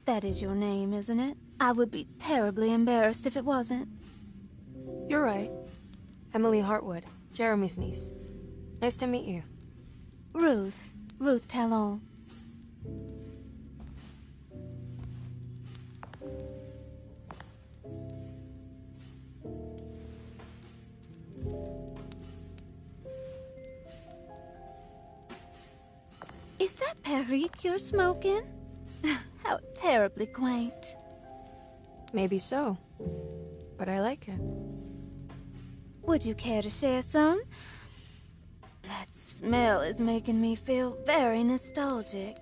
That is your name, isn't it? I would be terribly embarrassed if it wasn't. You're right. Emily Hartwood, Jeremy's niece. Nice to meet you. Ruth Talon. Is that Perique you're smoking? How terribly quaint. Maybe so, but I like it. Would you care to share some? That smell is making me feel very nostalgic.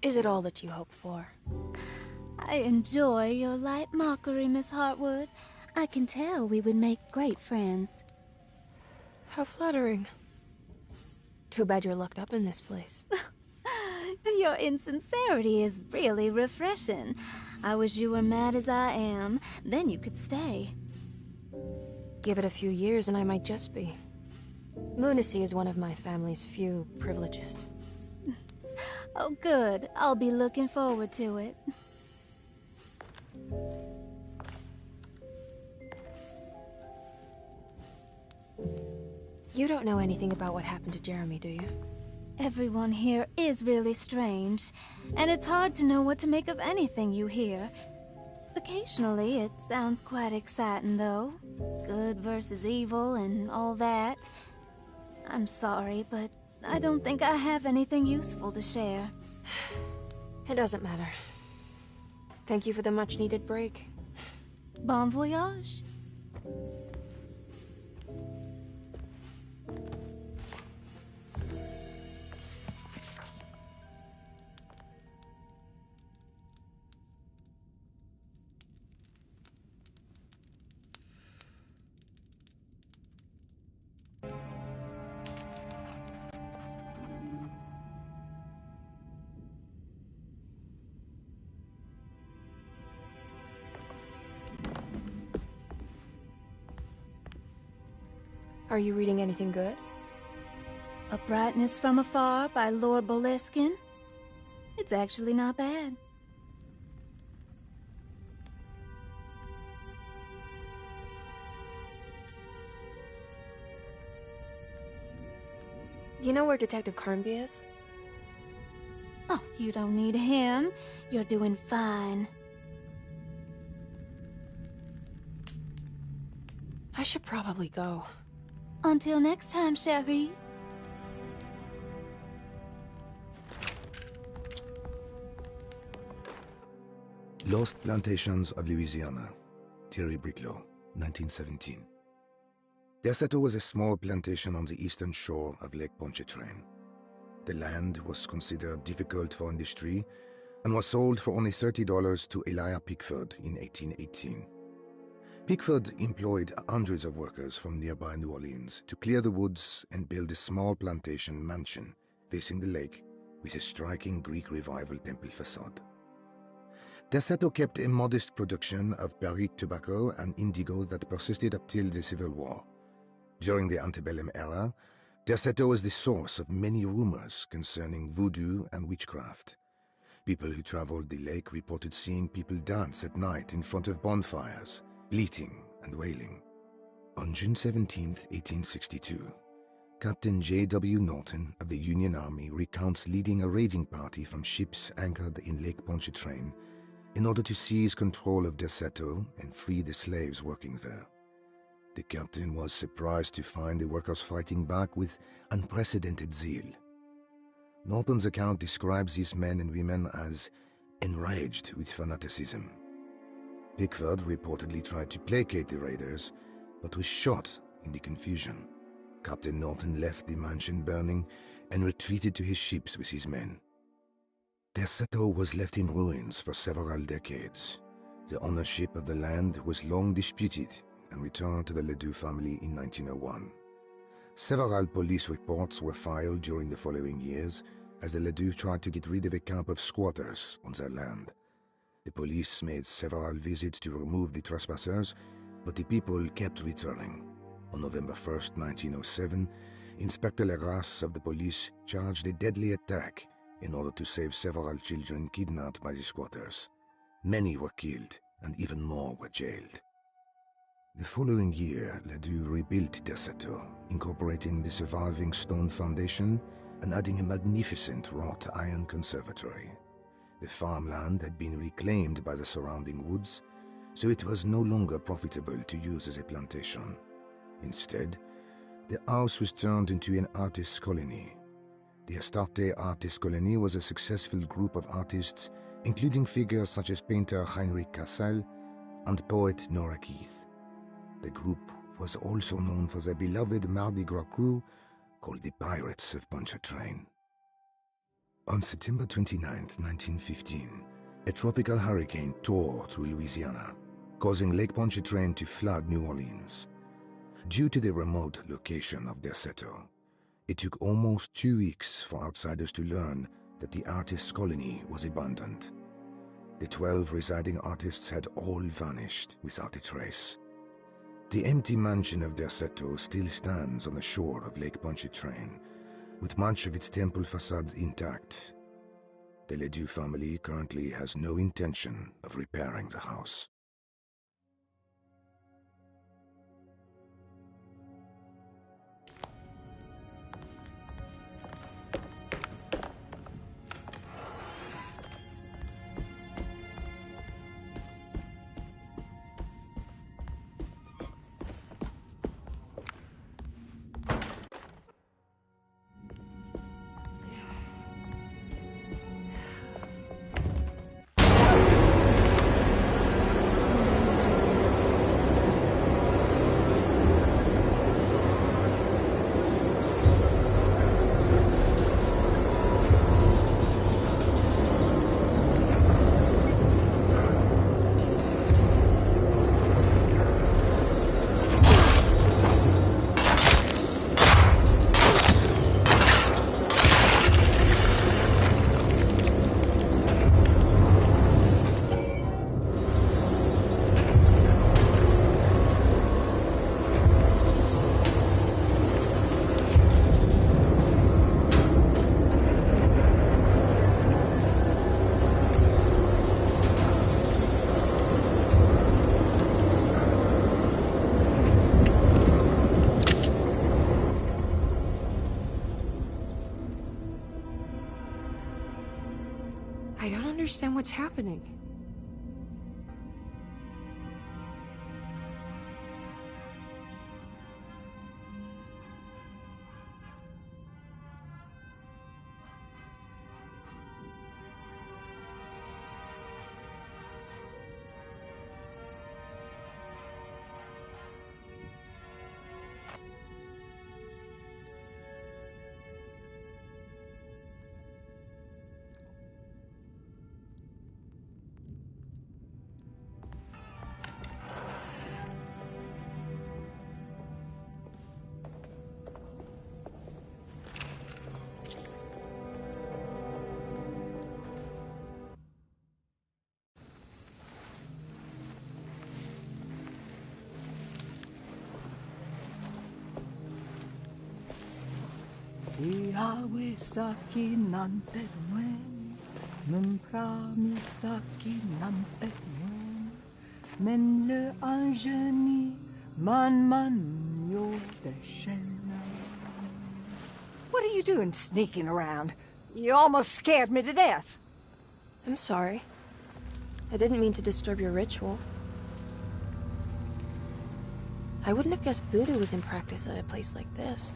Is it all that you hope for? I enjoy your light mockery, Miss Hartwood. I can tell we would make great friends. How flattering. Too bad you're locked up in this place. Your insincerity is really refreshing. I wish you were mad as I am. Then you could stay. Give it a few years and I might just be. Lunacy is one of my family's few privileges. Oh, good. I'll be looking forward to it. You don't know anything about what happened to Jeremy, do you? Everyone here is really strange, and it's hard to know what to make of anything you hear. Occasionally, it sounds quite exciting, though. Good versus evil and all that. I'm sorry, but I don't think I have anything useful to share. It doesn't matter. Thank you for the much-needed break. Bon voyage. Are you reading anything good? A Brightness from Afar by Lord Boleskine. It's actually not bad. Do you know where Detective Carnby is? Oh, you don't need him. You're doing fine. I should probably go. Until next time, chérie. Lost Plantations of Louisiana, Thierry Briclot, 1917. Derceto was a small plantation on the eastern shore of Lake Pontchartrain. The land was considered difficult for industry and was sold for only $30 to Elijah Pickford in 1818. Pickford employed hundreds of workers from nearby New Orleans to clear the woods and build a small plantation mansion facing the lake with a striking Greek Revival temple facade. Derceto kept a modest production of Barrique tobacco and indigo that persisted up till the Civil War. During the antebellum era, Derceto was the source of many rumors concerning voodoo and witchcraft. People who traveled the lake reported seeing people dance at night in front of bonfires, bleating and wailing. On June 17, 1862, Captain J.W. Norton of the Union Army recounts leading a raiding party from ships anchored in Lake Pontchartrain in order to seize control of Derceto and free the slaves working there. The captain was surprised to find the workers fighting back with unprecedented zeal. Norton's account describes these men and women as enraged with fanaticism. Pickford reportedly tried to placate the raiders, but was shot in the confusion. Captain Norton left the mansion burning and retreated to his ships with his men. Derceto was left in ruins for several decades. The ownership of the land was long disputed and returned to the Ledoux family in 1901. Several police reports were filed during the following years as the Ledoux tried to get rid of a camp of squatters on their land. The police made several visits to remove the trespassers, but the people kept returning. On November 1st, 1907, Inspector Legrasse of the police charged a deadly attack in order to save several children kidnapped by the squatters. Many were killed, and even more were jailed. The following year, Ledoux rebuilt Derceto, incorporating the surviving stone foundation and adding a magnificent wrought iron conservatory. The farmland had been reclaimed by the surrounding woods, so it was no longer profitable to use as a plantation. Instead, the house was turned into an artist's colony. The Astarte Artist Colony was a successful group of artists, including figures such as painter Heinrich Cassel and poet Nora Keith. The group was also known for their beloved Mardi Gras crew called the Pirates of Pontchartrain. On September 29, 1915, a tropical hurricane tore through Louisiana, causing Lake Pontchartrain to flood New Orleans. Due to the remote location of Derceto, it took almost 2 weeks for outsiders to learn that the artist's colony was abandoned. The 12 residing artists had all vanished without a trace. The empty mansion of Derceto still stands on the shore of Lake Pontchartrain, with much of its temple facade intact. The Ledoux family currently has no intention of repairing the house. understand what's happening. Iawe saki nante ngwen, memprami saki nante ngwen, men le anjeni man yo deshena. What are you doing sneaking around? You almost scared me to death. I'm sorry. I didn't mean to disturb your ritual. I wouldn't have guessed voodoo was in practice at a place like this.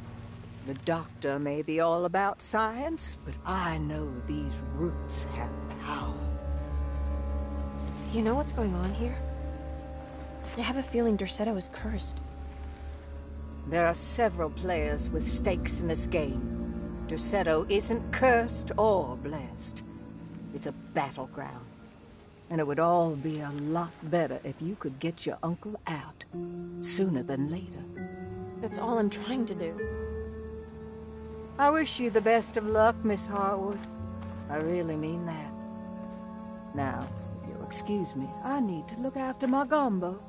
The doctor may be all about science, but I know these roots have power. You know what's going on here? I have a feeling Derceto is cursed. There are several players with stakes in this game. Derceto isn't cursed or blessed. It's a battleground. And it would all be a lot better if you could get your uncle out sooner than later. That's all I'm trying to do. I wish you the best of luck, Miss Harwood. I really mean that. Now, if you'll excuse me, I need to look after my gumbo.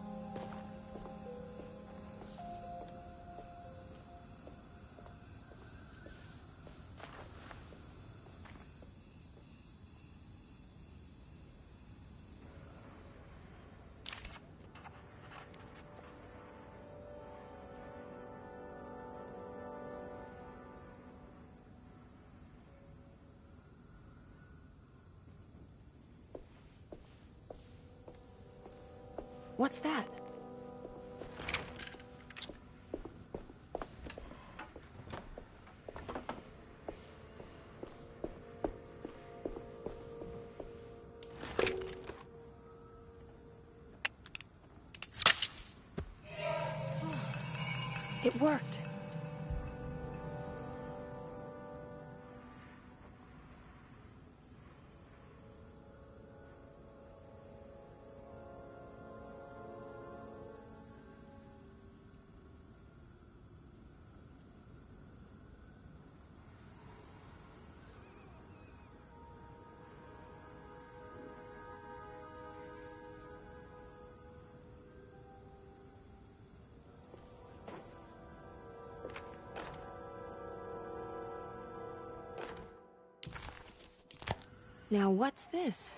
What's that? It worked. Now what's this?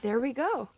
There we go.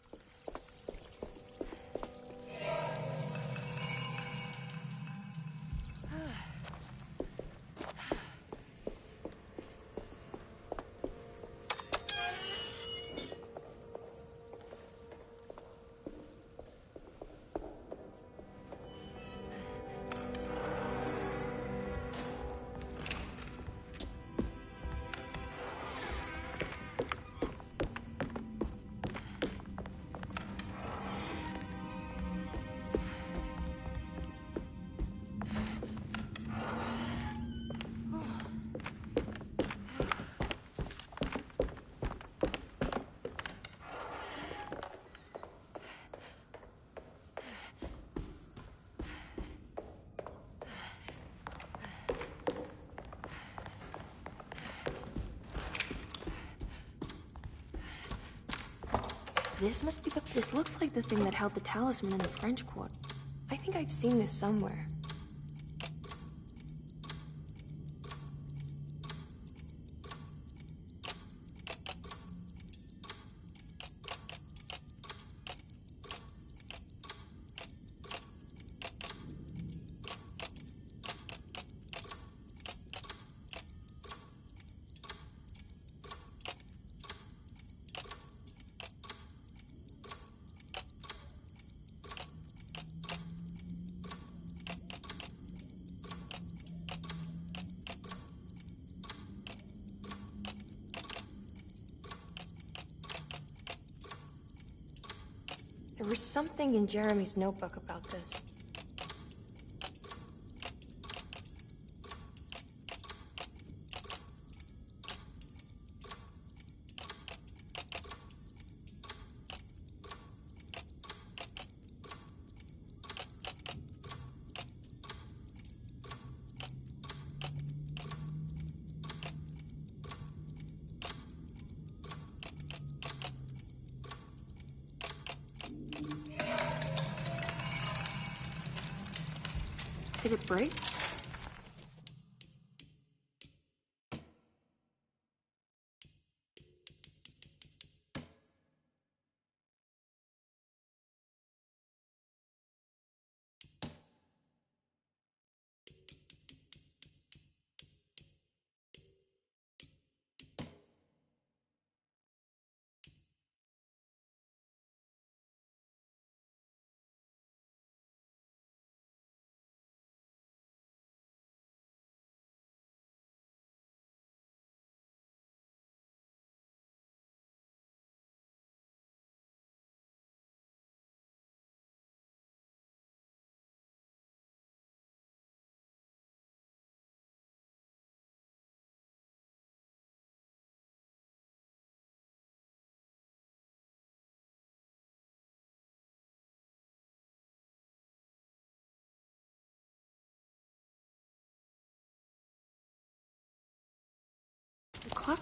This looks like the thing that held the talisman in the French Quarter. I think I've seen this somewhere. There was something in Jeremy's notebook about this. Did it break? The clock?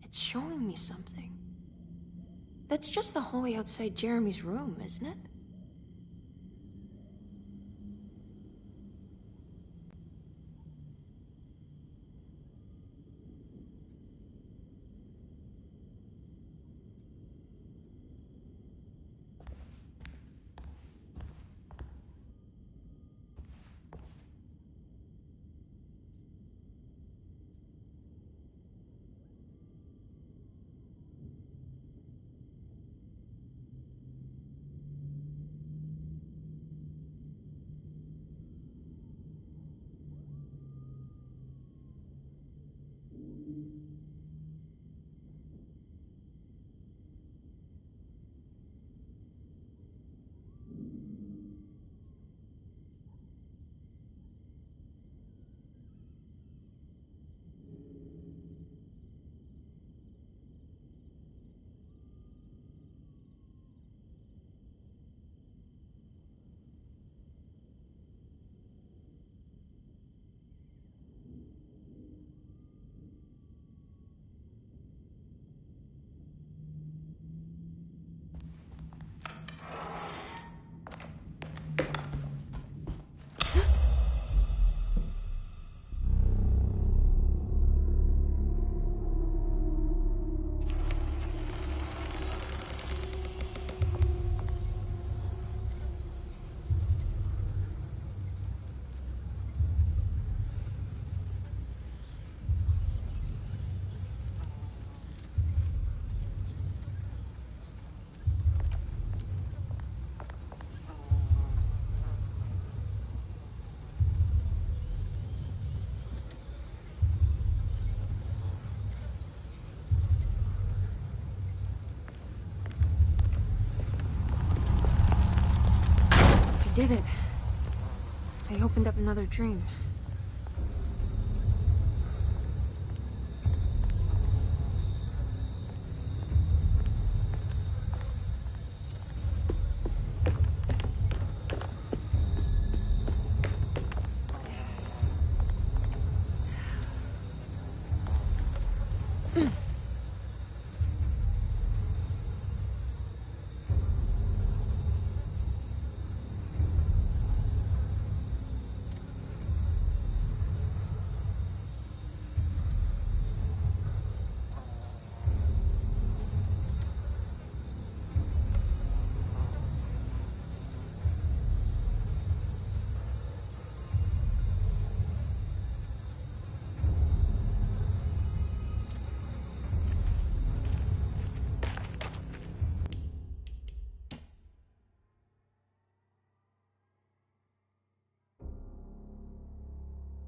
It's showing me something. That's just the hallway outside Jeremy's room, isn't it? I did it. I opened up another dream.